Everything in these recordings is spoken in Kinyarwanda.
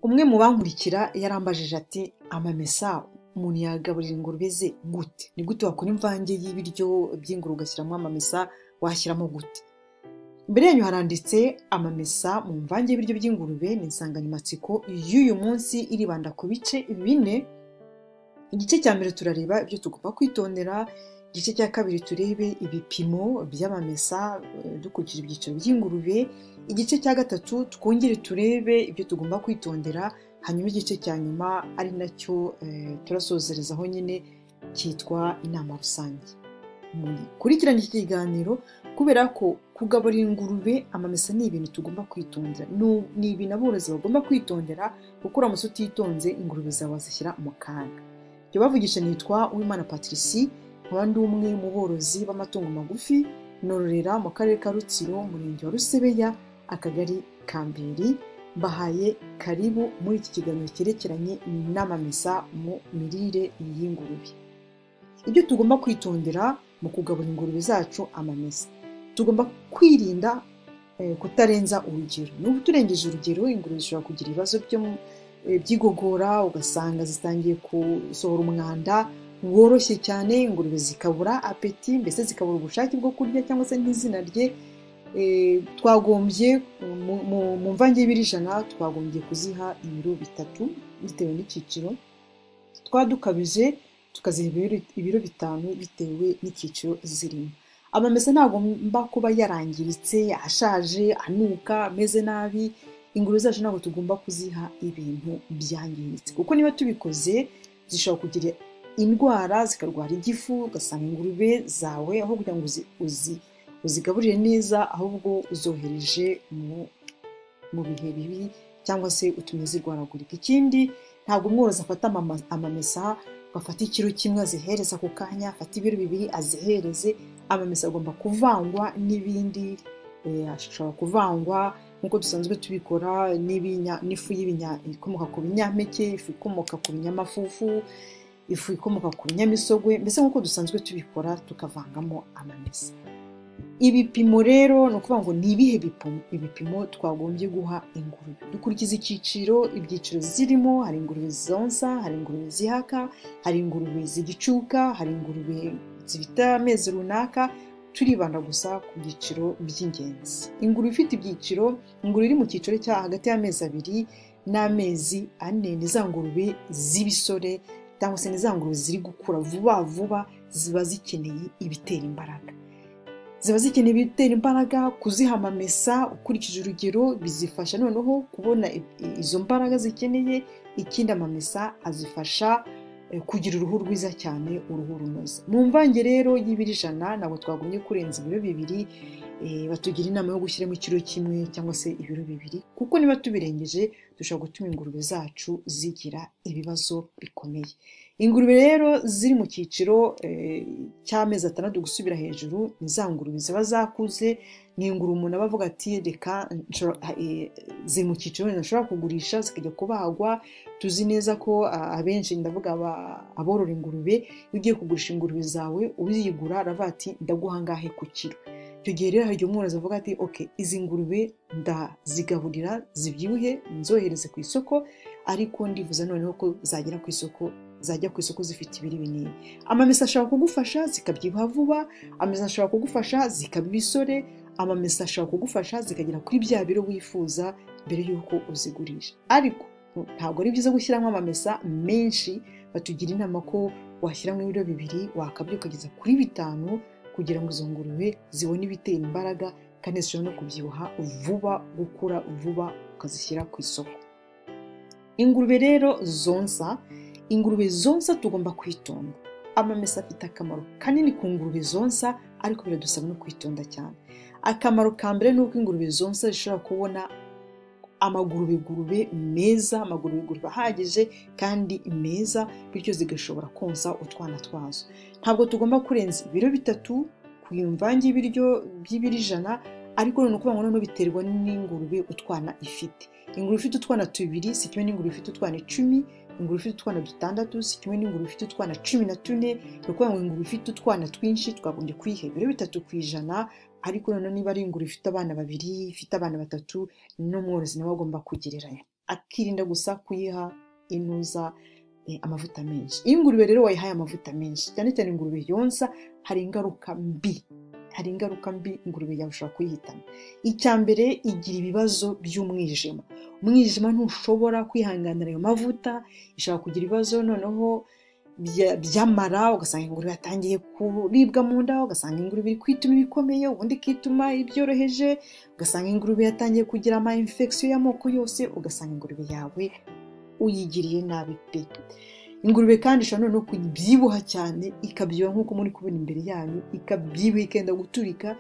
Umwe mu bankurikira yarambajije ati amamesa umuntu yagaburira ingurube ze gute? Ni gute wakora imvange y'ibiryo by'ingurube ugashyiramo amamesa, washyiramo gute? Imbere yanyu haranditse amamesa mu mvange y'ibiryo by'ingurube. Ni insanganyamatsiko y'uyu munsi iribanda ku bice 4. Igice cya mbere turareba ibyo tugomba kwitondera, igice cya kabiri turebe ibipimo by'amamesa dukurikije ibyiciro by'ingurube, igice cya gatatu twongere turebe ibyo tugomba kwitondera, hanyuma igice cya nyuma ari nacyo turasozerezaho nyine cyitwa inama rusange. Kurikirana iki kiganiro kubera ko kugaburira ingurube amamesa ni ibintu tugomba kwitondera, ni ibintu aborozi bagomba kwitondera kuko uramutse utitonze ingurube zawe wazishyira mu kaga. Ibyo bavugisha nitwa Uwimana Patricie, abandi umwe mu borozi b'amatungo magufi, nororera mu karere ka Rutsiro, umurenge wa Rusebeya, akagari ka Mbiri. Bahaye karibu muri iki kiganiro cyerekeranye n'amamesa mu mirire y'ingurube. Ibyo tugomba kwitondera mu kugaburira ingurube zacu amamesa, tugomba kwirinda kutarenza urugero. N'ubu turengeje urugero ingurube zishobora kugira ibibazo by'igogora, ugasanga zitangiye gusohora umwanda woroshye cyane, ingurube zikabura apeti, mbese zikabura ubushake bwo kurya cyangwa se ntizinarye. Twagombye mu mvange y'ibiro 100 twagombye kuziha ibiro 3 bitewe n'icyiciro, twadukabije tukaziha ibiro 5 bitewe n'icyiciro zirimo. Amamesa ntagomba kuba yarangiritse, ashaje, anuka, ameze nabi. Ingurube zacu ntabwo tugomba kuziha ibintu byangiritse, kuko niba tubikoze zishobora kugira indwara, zikarwara igifu, ugasanga ingurube zawe aho kugira ngo uzigaburire neza ahubwo uzohereje mu bihe bibi cyangwa se utumye zirwaragurika. Ikindi, ntabwo umworozi afata amamesa agafata ikiro kimwe azihereza ku kanya, afata ibiro 2 azihereze. Amamesa agomba kuvangwa n'ibindi, ashobora kuvangwa nk'uko dusanzwe tubikora n'ifu ikomoka ku binyampeke, ifu ikomoka ku binyamafufu, ifu ikomoka ku binyamisogwe, mbese nk'uko dusanzwe tubikora tukavangamo amamesa. Ibipimo rero ni ukuvuga ngo ni ibihe ibipimo twagombye guha ingurube dukurikiza ibyiciro zirimo. Hari ingurube zonsa, hari ingurube zihaka, hari ingurube zigicuka, hari ingurube zifite amezi runaka. Turibanda gusa ku byiciro by'ingenzi. Ingurube ifite ibyiciro, ingurube iri mu cyiciro cya hagati y'amezi 2 n'amezi 4 ni za ngurube z'ibisore cyangwa se ni za ngurube ziri gukura vuba, ziba zikeneye ibitera imbaraga. Kuziha amamesa ukurikije urugero bizifasha noneho kubona izo mbaraga zikeneye. Ikindi, amamesa azifasha kugira uruhu rwiza cyane, uruhu runoze. Mu mvange rero y'ibiro 100 ntabwo twagombye kurenza ibiro 2. Batugira inama yo gushyiramo ikiro kimwe cyangwa se ibiro 2, kuko niba tubirengeje dushobora gutuma ingurube zacu zigira ibibazo bikomeye. Ingurube rero ziri mu cyiciro cy'amezi 6 gusubira hejuru ni za ngurube ziba zakuze. Ni ingurube umuntu aba avuga ati reka ziri mu cyiciro ntashobora kugurisha zikajya kubagwa. Tuzi neza ko abenshi, ndavuga aborora ingurube, iyo ugiye kugurisha ingurube zawe uziyigura aravuga ati ndaguha ngahe ku kiro. Icyo gihe rero hari igihe umworozi avuga ati izi ngurube ndazigaburira zibyibuhe nzohereze ku isoko, ariko ndifuza noneho ko zajya ku isoko zifite ibiro binini. Amamesa ashobora kugufasha zikabyibuha vuba, amamesa ashobora kugufasha zikaba ibisore, amamesa ashobora kugufasha zikagera kuri bya biro wifuza mbere y'uko uzigurisha. Ariko ntabwo ari byiza gushyiramo amamesa menshi. Batugira inama ko washyiramo ibiro 2, wakabye ukageza kuri 5 kugira ngo izo ngurube zibone ibitera imbaraga kandi zishobora no kubyibuha vuba, gukura vuba, ukazishyira ku isoko. Ingurube rero zonsa tugomba kwitonda. Amamesa afite akamaro kanini ku ngurube zonsa, ariko biradusaba no kwitonda cyane. Akamaro ka mbere ni uko ingurube zonsa zishobora kubona amagurube meza, amagurube ahagije kandi meza, bityo zigashobora konsa utwana twazo. Ntabwo tugomba kurenza ibiro 3 ku mvange y'ibiryo by'ibiro 100, ariko ni ukuvuga ngo noneho biterwa n'ingurube utwana ifite. Ingurube ifite utwana 2 si kimwe n'ingurube ifite utwana 10. Ingurube ifite utwana 6 si kimwe n'ingurube ifite utwana 14. Ni ukuvuga ngo ingurube ifite utwana twinshi twagombye kuyiha ibiro 3 ku 100, ariko noneho niba ari ingurube ifite abana 2, ifite abana 3, n'umworozi nawe agomba kugereranya. akirinda gusa kuyiha inuza amavuta menshi. Iyo ingurube rero wayihaye amavuta menshi, cyane cyane ingurube yonsa, hari ingaruka mbi ingurube yawe ushobora kuyihitana. Icya mbere, igira ibibazo by'umwijima. Umwijima ntushobora kwihanganira ayo mavuta, ishobora kugira ibibazo noneho by'amara, ugasanga ingurube yatangiye kuribwa mu nda, ugasanga ingurube iri kwituma ibikomeye, ubundi ikituma ibyoroheje, ugasanga ingurube yatangiye kugira ama infection y'amoko yose, ugasanga ingurube yawe uyigiriye nabi pe. Ingurube kandi ishobora no kubyibuha cyane, ikabyibuha nk'uko muri kubona imbere yanyu, ikabyibuha ikenda guturika.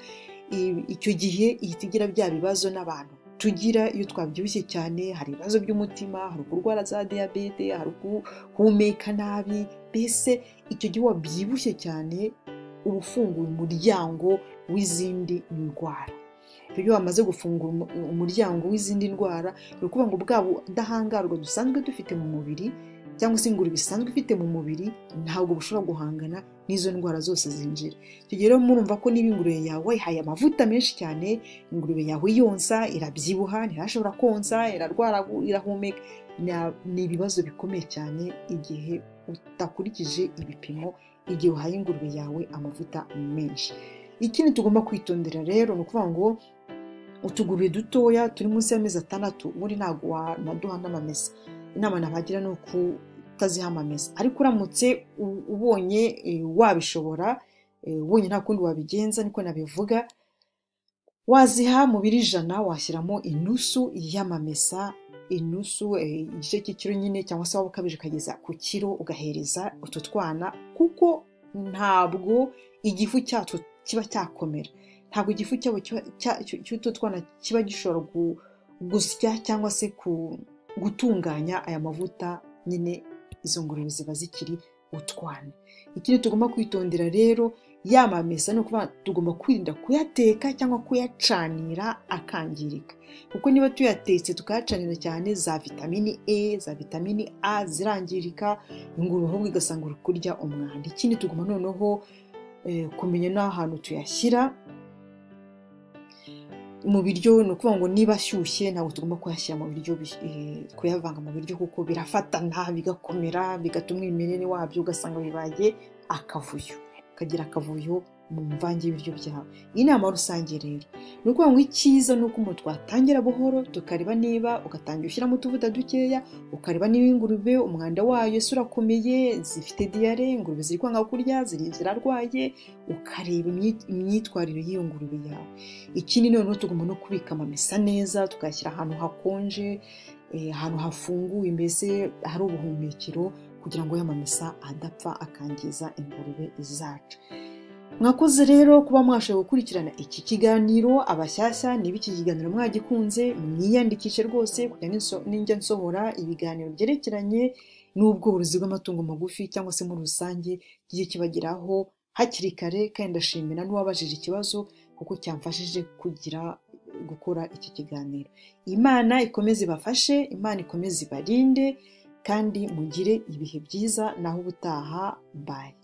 Icyo gihe ihita igira bya bibazo n'abantu tugira iyo twabyibushye cyane. Hari ibibazo by'umutima, hari kurwara za diabete, hari guhumeka nabi. Mbese icyo gihe wabyibushye cyane uba ufunguye umuryango w'izindi ndwara. Iyo wamaze gufungura umuryango w'izindi ndwara, ni ukuvuga ngo bwa budahangarwa dusanzwe dufite mu mubiri cyangwa se ingurube isanzwe ifite mu mubiri ntabwo bushobora guhangana n'izo ndwara zose zinjira. Icyo gihe rero murumva ko niba ingurube yawe ihaye amavuta menshi cyane, ingurube yawe yonsa, irabyibuha, ntiyashobora konsa, irarwara, irahumeka, ni ibibazo bikomeye cyane igihe utakurikije ibipimo, igihe uhaye ingurube yawe amavuta menshi. Ikindi tugomba kwitondera rero ni ukuvuga ngo utugurube dutoya turi munsi y'amezi 6 muri ntabwo wanaduha n'amamesa. Inama nabagira ni ukutaziha amamesa, ariko uramutse ubonye wabishobora, ubonye nta kundi wabigenza, niko nabivuga, waziha mu biro 100 washyiramo inusu y'amamesa, inusu igice cy'ikiro nyine, cyangwa se waba ukabije kageza ku kiro ugahereza utu twana, kuko ntabwo igifu cyacu kiba cyakomera, ntabwo igifu cy'utu twana kiba gishobora gusya cyangwa se gutunganya aya mavuta nyine izo ngurube ziba zikiri utwana. Ikindi tugomba kwitondera rero, yamamesa ni ukuvuga tugomba kwirinda kuyateka cyangwa kuyacanira akangirika, kuko niba tuyatetse tukayacanira cyane, za vitamini E, za vitamini A zirangirika, ingurube ahubwo igasanga uri kurya umwanda. Ikindi tugomba noneho kumenya n'ahantu tuyashyira mu biryo. Ni ukuvuga ngo niba ashyushye ntabwo tugomba kuyashyira mu biryo, kuyavanga mu biryo, kuko birafatana bigakomera, bigatuma umwimerere wabyo ugasanga bibaye akavuyo, ukagira akavuyo mu mvange y'ibiryo byawe. Inama rusange rero ni ukuvuga ngo icyiza ni uko umuntu twatangira buhoro, tukareba niba ugatangira ushyiramo utuvuta dukeya, ukareba niba ingurube umwanda wayo ese urakomeye, zifite diyare, ingurube ziri kwanga kurya, zirarwaye, ukareba imyitwarire y'iyo ngurube yawe. Ikindi noneho tugomba no kubika amamesa neza, tukayashyira ahantu hakonje, ahantu hafunguye, mbese hari ubuhumekero, kugira ngo y'amamesa adapfa akangiza ingurube zacu. Mwakoze rero kuba mwashoboye gukurikirana iki kiganiro. Abashyashya niba iki kiganiro mwagikunze, mwiyandikishe rwose kugira ninjya nsohora ibiganiro byerekeranye n'ubworozi bw'amatungo magufi cyangwa se muri rusange, kigiye kibageraho hakiri kare. Kandi ndashimira n'uwabajije ikibazo kuko cyamfashije gukora iki kiganiro. Imana ikomeze ibafashe, Imana ikomeze ibarinde, kandi mugire ibihe byiza. Naho ubutaha, bye.